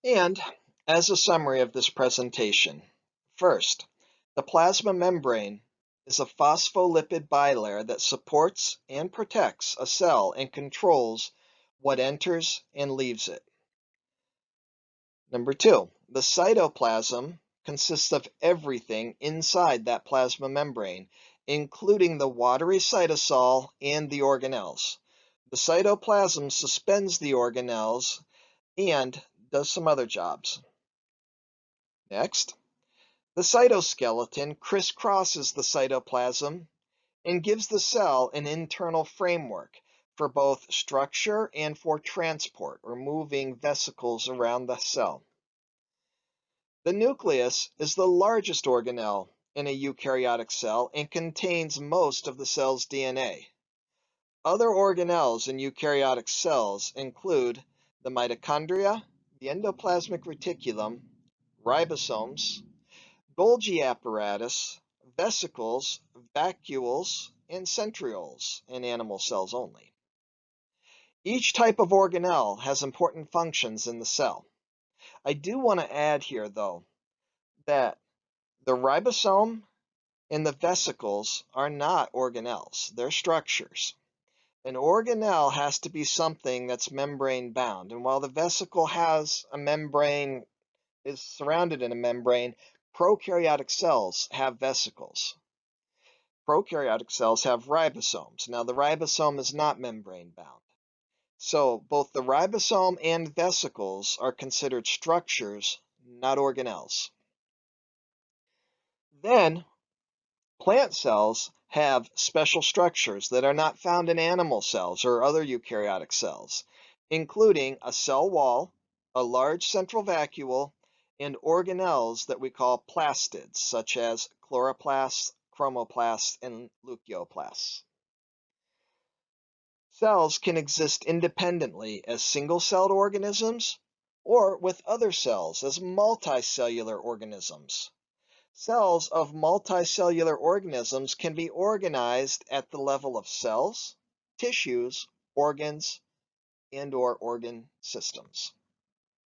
And as a summary of this presentation, first, the plasma membrane is a phospholipid bilayer that supports and protects a cell and controls what enters and leaves it. Number two, the cytoplasm consists of everything inside that plasma membrane, including the watery cytosol and the organelles. The cytoplasm suspends the organelles and does some other jobs. Next, the cytoskeleton crisscrosses the cytoplasm and gives the cell an internal framework for both structure and for transport or moving vesicles around the cell. The nucleus is the largest organelle in a eukaryotic cell and contains most of the cell's DNA. Other organelles in eukaryotic cells include the mitochondria, the endoplasmic reticulum, ribosomes, Golgi apparatus, vesicles, vacuoles, and centrioles in animal cells only. Each type of organelle has important functions in the cell. I do want to add here, though, that the ribosome and the vesicles are not organelles, they're structures. An organelle has to be something that's membrane bound, and while the vesicle has a membrane, is surrounded in a membrane, prokaryotic cells have vesicles. Prokaryotic cells have ribosomes. Now, the ribosome is not membrane bound. So, both the ribosome and vesicles are considered structures, not organelles. Then, plant cells have special structures that are not found in animal cells or other eukaryotic cells, including a cell wall, a large central vacuole, and organelles that we call plastids, such as chloroplasts, chromoplasts, and leucoplasts. Cells can exist independently as single-celled organisms or with other cells as multicellular organisms. Cells of multicellular organisms can be organized at the level of cells, tissues, organs, and/or organ systems.